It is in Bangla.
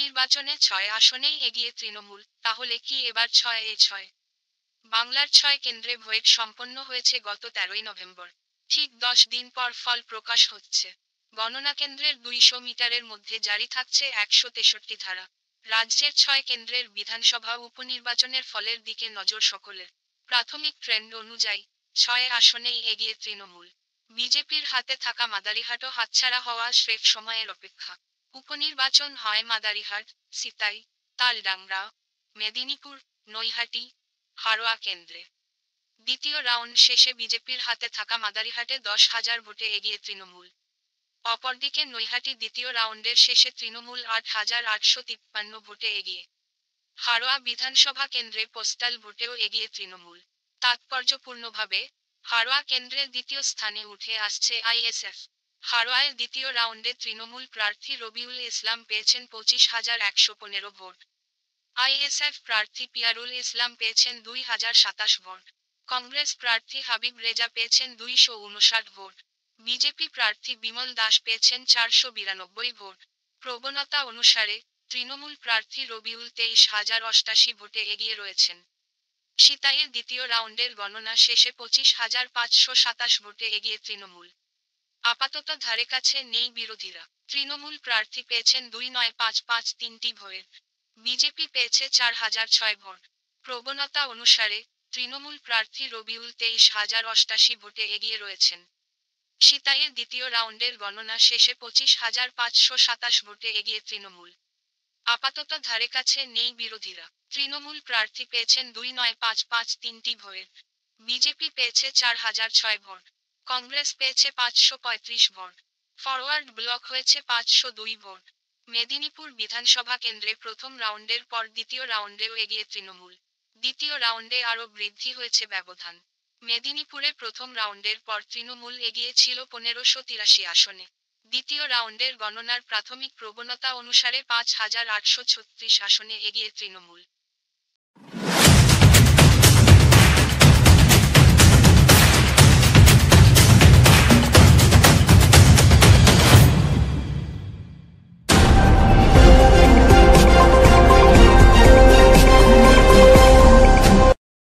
উপনির্বাচনে ৬ আসনেই এগিয়ে তৃণমূল, তাহলে কি এবার ৬-৬? বাংলার ৬ কেন্দ্রে ভোট সম্পন্ন হয়েছে গত ১৩ই নভেম্বর। ঠিক ১০ দিন পর ফল প্রকাশ হচ্ছে। গণনা কেন্দ্রের ২০০ মিটারের মধ্যে জারি থাকছে ১৬৩ ধারা। রাজ্যের ৬ কেন্দ্রের বিধানসভা উপনির্বাচনের ফলের দিকে নজর সকলের। প্রাথমিক ট্রেন্ড অনুযায়ী ৬ আসনেই এগিয়ে তৃণমূল। বিজেপির হাতে থাকা মাদারিহাটও হাতছাড়া হওয়া স্রেফ সময়ের অপেক্ষা। উপনির্বাচন হয় মাদারিহাট, সিতাই, তালডাংরা, মেদিনীপুর, নৈহাটি, হারোয়া কেন্দ্রে। দ্বিতীয় রাউন্ড শেষে বিজেপির হাতে থাকা মাদারিহাটে ১০,০০০ ভোটে এগিয়ে তৃণমূল। অপরদিকে নৈহাটি দ্বিতীয় রাউন্ডের শেষে তৃণমূল ৮,৮৫৩ ভোটে এগিয়ে। হারোয়া বিধানসভা কেন্দ্রে পোস্টাল ভোটেও এগিয়ে তৃণমূল। তাৎপর্যপূর্ণভাবে, হারোয়া কেন্দ্রের দ্বিতীয় স্থানে উঠে আসছে আইএসএফ। হারোয়ায় দ্বিতীয় রাউন্ডে তৃণমূল প্রার্থী রবিউল ইসলাম পেয়েছেন ২৫,১১৫ ভোট। আইএসএফ প্রার্থী পিয়ারুল ইসলাম পেয়েছেন ২,০২৭ ভোট। কংগ্রেস প্রার্থী হাবিব রেজা পেয়েছেন ২৫৯ ভোট। বিজেপি প্রার্থী বিমল দাস পেয়েছেন ৪৯২ ভোট। প্রবণতা অনুসারে, তৃণমূল প্রার্থী রবিউল ২৩,০৮৮ ভোটে এগিয়ে রয়েছেন। সিতাইয়ের দ্বিতীয় রাউন্ডের গণনা শেষে ২৫,৫২৭ ভোটে এগিয়ে তৃণমূল। আপাতত ধারেকাছে নেই বিরোধীরা। তৃণমূল প্রার্থী পেয়েছেন ২৯,৫৫৩টি ভোট। বিজেপি পেয়েছে ৪,০০৬ ভোট। প্রবণতা অনুসারে, তৃণমূল প্রার্থী রবিউল ২৩,০৮৮ ভোটে এগিয়ে রয়েছেন। সিতাইয়ের দ্বিতীয় রাউন্ডের গণনা শেষে ২৫,৫২৭ ভোটে এগিয়ে তৃণমূল। আপাতত ধারেকাছে নেই বিরোধীরা। তৃণমূল প্রার্থী পেয়েছেন ২৯,৫৫৩টি ভোট। বিজেপি পেয়েছে ৪,০০৬ ভোট। কংগ্রেস পেয়েছে ৫৩৫ ভোট। ফরওয়ার্ড ব্লক হয়েছে ৫০২ ভোট। মেদিনীপুর বিধানসভা কেন্দ্রে প্রথম রাউন্ডের পর দ্বিতীয় রাউন্ডেও এগিয়ে তৃণমূল। দ্বিতীয় রাউন্ডে আরও বৃদ্ধি হয়েছে ব্যবধান। মেদিনীপুরে প্রথম রাউন্ডের পর তৃণমূল এগিয়ে ছিল ১৫৮৩ আসনে। দ্বিতীয় রাউন্ডের গণনার প্রাথমিক প্রবণতা অনুসারে ৫,৮৩৬ আসনে এগিয়ে তৃণমূল।